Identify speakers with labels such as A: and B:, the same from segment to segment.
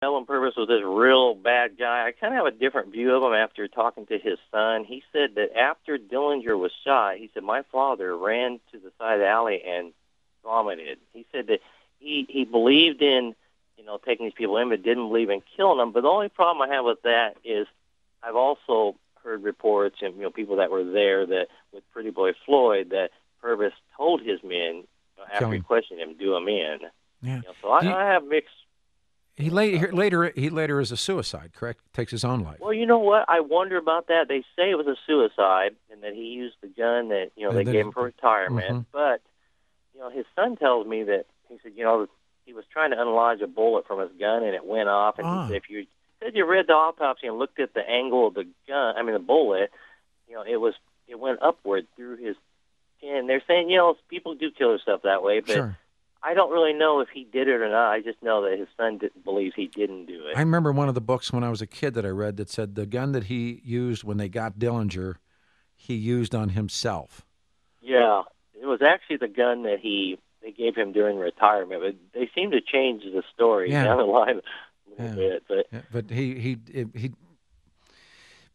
A: Melvin Purvis was this real bad guy. I kind of have a different view of him after talking to his son. He said that after Dillinger was shot, he said, my father ran to the side of the alley and vomited. He said that he believed in, taking these people in, but didn't believe in killing them. But the only problem I have with that is I've also heard reports and, people that were there that with Pretty Boy Floyd that Purvis told his men, after he questioned him, do him in.
B: Yeah.
A: So I have mixed.
B: He later is a suicide, correct? Takes his own life.
A: Well, you know what? I wonder about that. They say it was a suicide and that he used the gun that, they gave him for retirement. But, his son tells me that he said, he was trying to unlodge a bullet from his gun and it went off. And he said, if you said you read the autopsy and looked at the angle of the the bullet, it went upward through his chin. They're saying, people do kill themselves that way, but
B: Sure.
A: I don't really know if he did it or not. I just know that his son believes he didn't do it.
B: I remember one of the books when I was a kid that I read that said the gun that he used when they got Dillinger, he used on himself.
A: Yeah, it was actually the gun that they gave him during retirement. But they seem to change the story down the line a little bit.
B: But he.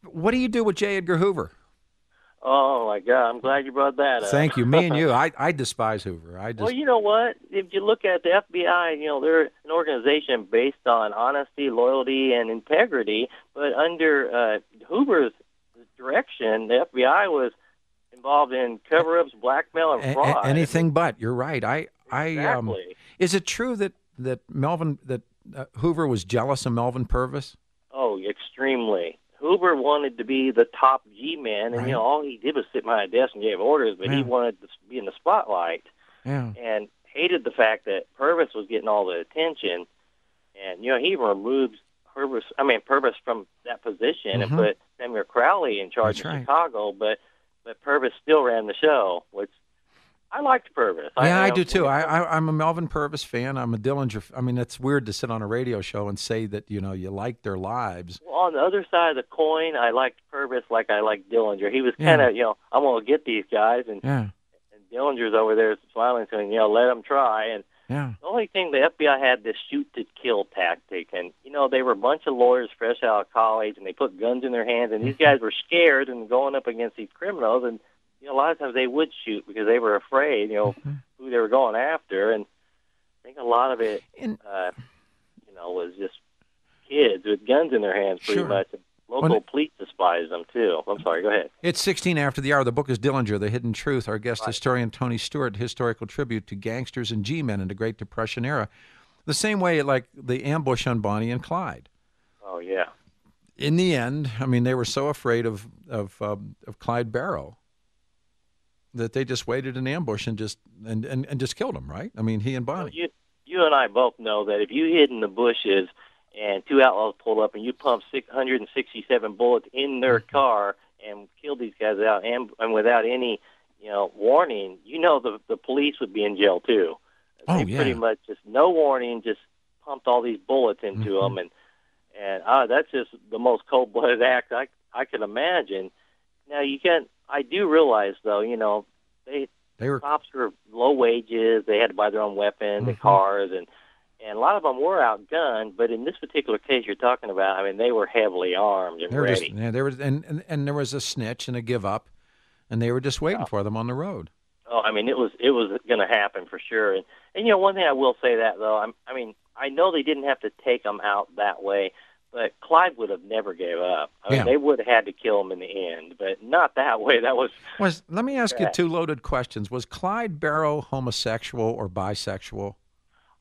B: What do you do with J. Edgar Hoover?
A: Oh, my God. I'm glad you brought that up.
B: Thank you. Me and you. I despise Hoover.
A: Well, you know what? If you look at the FBI, they're an organization based on honesty, loyalty, and integrity. But under Hoover's direction, the FBI was involved in cover-ups, blackmail, and fraud.
B: Anything but. You're right.
A: Exactly.
B: Is it true that Hoover was jealous of Melvin Purvis?
A: Oh, extremely. Hoover wanted to be the top G-man, and, all he did was sit behind a desk and gave orders, but he wanted to be in the spotlight and hated the fact that Purvis was getting all the attention. And, he even removed Purvis from that position and put Samuel Crowley in charge of Chicago, but Purvis still ran the show, which I liked Purvis.
B: I do too. I'm a Melvin Purvis fan. I'm a Dillinger. I mean, it's weird to sit on a radio show and say that you like their lives.
A: Well, on the other side of the coin, I liked Purvis like I liked Dillinger. He was kind of, I'm going to get these guys, and Dillinger's over there smiling, saying, let them try. And the only thing the FBI had this shoot to kill tactic, and they were a bunch of lawyers fresh out of college, and they put guns in their hands, and these guys were scared and going up against these criminals, and a lot of times they would shoot because they were afraid, who they were going after. And I think a lot of it, was just kids with guns in their hands pretty much. And local police despise them, too. I'm sorry, go ahead.
B: It's 16 after the hour. The book is Dillinger, The Hidden Truth. Our guest historian, Tony Stewart, historical tribute to gangsters and G-men in the Great Depression era. The same way like the ambush on Bonnie and Clyde.
A: Oh, yeah.
B: In the end, they were so afraid of Clyde Barrow that they just waited in ambush and just killed him, right? He and Bonnie.
A: Well, you and I both know that if you hid in the bushes and two outlaws pulled up and you pumped 667 bullets in their car and killed these guys out and without any, warning, the police would be in jail too. They pretty much just no warning, just pumped all these bullets into them, and that's just the most cold-blooded act I could imagine. Now I do realize though, they were cops were low wages. They had to buy their own weapons and cars, and a lot of them were outgunned. But in this particular case you're talking about, they were heavily armed and ready.
B: And there was a snitch and a give up, and they were just waiting for them on the road.
A: Oh, it was going to happen for sure. And one thing I will say that though, I know they didn't have to take them out that way. But Clyde would have never gave up. They would have had to kill him in the end, but not that way. That was.
B: Let me ask you two loaded questions. Was Clyde Barrow homosexual or bisexual?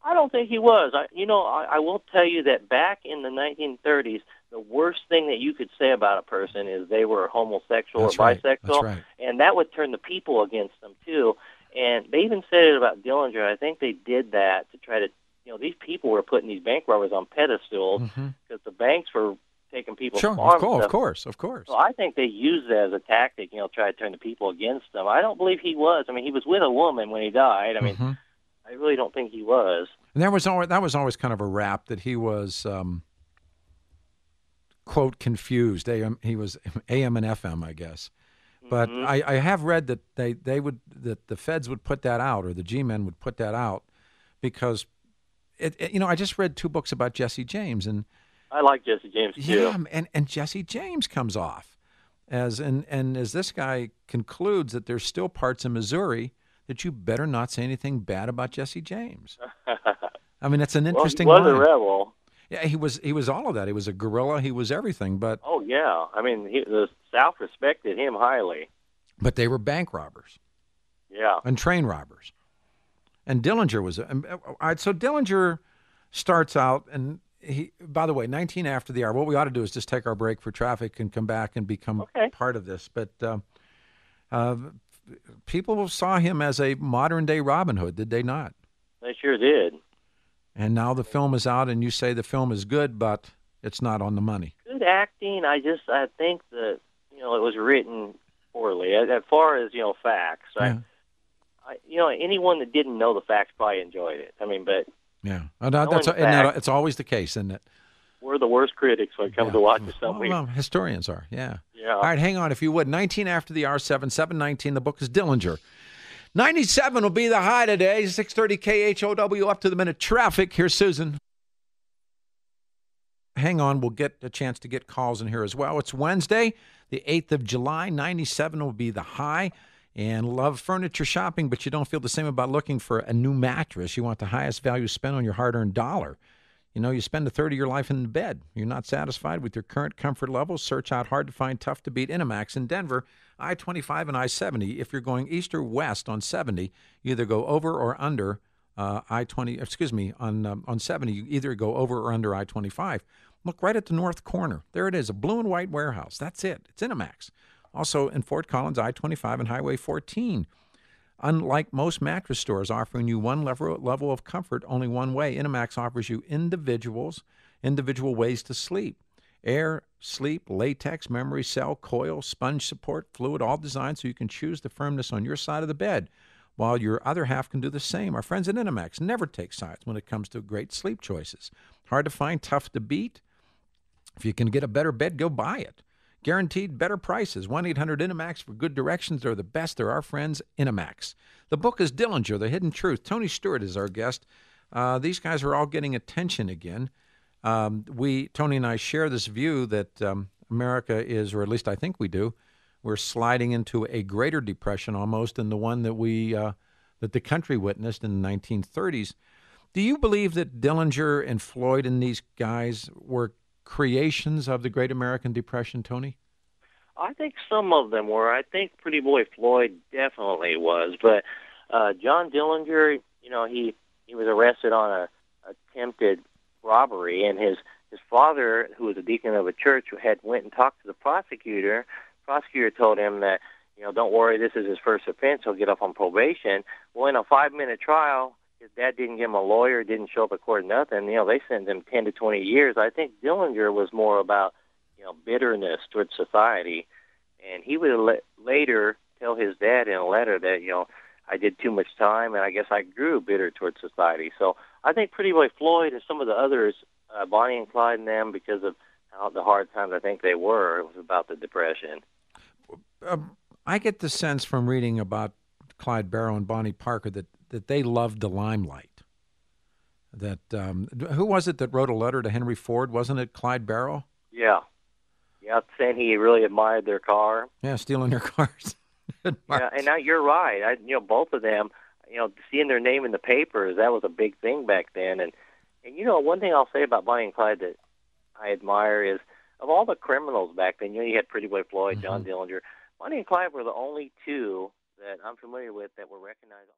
A: I don't think he was. I will tell you that back in the 1930s, the worst thing that you could say about a person is they were homosexual or bisexual,
B: That's right.
A: And that would turn the people against them too. And they even said it about Dillinger. I think they did that to try to. These people were putting these bank robbers on pedestals because the banks were taking people's farms.
B: Of course.
A: So I think they used it as a tactic, try to turn the people against them. I don't believe he was. He was with a woman when he died. I really don't think he was.
B: And that was always kind of a rap that he was, quote, confused. He was AM and FM, I guess. But I have read that that the feds would put that out, or the G-men would put that out, because I just read 2 books about Jesse James, and
A: I like Jesse James, too.
B: yeah, and Jesse James comes off as this guy concludes that there's still parts of Missouri that you better not say anything bad about Jesse James. I mean, that's an interesting
A: Well, he was
B: line.
A: a rebel.
B: Yeah, he was all of that. He was a guerrilla. He was everything. But
A: Oh, yeah. I mean, the South respected him highly.
B: But they were bank robbers.
A: Yeah.
B: And train robbers. And Dillinger was. So Dillinger starts out, and he. By the way, 19 after the hour. What we ought to do is just take our break for traffic and come back and become part of this. But people saw him as a modern day Robin Hood, did they not?
A: They sure did.
B: And now the film is out, and you say the film is good, but it's not on the money.
A: Good acting. I think that it was written poorly as far as facts.
B: Yeah.
A: Anyone that didn't know the facts probably enjoyed it. I mean, but
B: yeah, it's always the case, isn't it?
A: We're the worst critics when it comes to watching something.
B: Well, historians are, yeah.
A: Yeah.
B: All right, hang on if you would. 19 after the hour, 7:19. The book is Dillinger. 97 will be the high today. 6:30 KHOW, up to the minute traffic. Here's Susan. Hang on, we'll get a chance to get calls in here as well. It's Wednesday, the 8th of July. 97 will be the high. And love furniture shopping, but you don't feel the same about looking for a new mattress. You want the highest value spent on your hard-earned dollar. You spend a third of your life in bed. You're not satisfied with your current comfort levels. Search out hard-to-find, tough-to-beat Innomax in Denver, I-25 and I-70. If you're going east or west on 70, you either go over or under on 70. You either go over or under I-25. Look right at the north corner. There it is, a blue and white warehouse. That's it. It's Innomax. Also in Fort Collins, I-25 and Highway 14. Unlike most mattress stores offering you one level of comfort only one way, Innomax offers you individual ways to sleep. Air, sleep, latex, memory cell, coil, sponge support, fluid, all designed so you can choose the firmness on your side of the bed, while your other half can do the same. Our friends at Innomax never take sides when it comes to great sleep choices. Hard to find, tough to beat. If you can get a better bed, go buy it. Guaranteed better prices. 1-800-INOMAX for good directions. They're the best. They're our friends, Innomax. The book is Dillinger, The Hidden Truth. Tony Stewart is our guest. These guys are all getting attention again. Tony and I share this view that America is, or at least I think we do, we're sliding into a greater depression almost than the one that that the country witnessed in the 1930s. Do you believe that Dillinger and Floyd and these guys were creations of the Great American Depression, Tony?
A: I think some of them were. I think Pretty Boy Floyd definitely was. But John Dillinger, he was arrested on a attempted robbery, and his father, who was a deacon of a church, went and talked to the prosecutor. The prosecutor told him that, don't worry, this is his first offense. He'll get off on probation. Well, in a 5-minute trial, his dad didn't give him a lawyer, didn't show up at court, nothing. They sentenced him 10 to 20 years. I think Dillinger was more about, bitterness towards society. And he would later tell his dad in a letter that, I did too much time, and I guess I grew bitter towards society. So I think Pretty Boy Floyd and some of the others, Bonnie and Clyde and them, because of how the hard times I think they were, it was about the Depression.
B: I get the sense from reading about Clyde Barrow and Bonnie Parker that they loved the limelight. That who was it that wrote a letter to Henry Ford? Wasn't it Clyde Barrow?
A: Yeah, saying he really admired their car.
B: Yeah, stealing their cars.
A: Yeah, and now you're right. Both of them, seeing their name in the papers, that was a big thing back then. And one thing I'll say about Bonnie and Clyde that I admire is, of all the criminals back then, you had Pretty Boy Floyd, John Dillinger. Bonnie and Clyde were the only two that I'm familiar with that were recognized.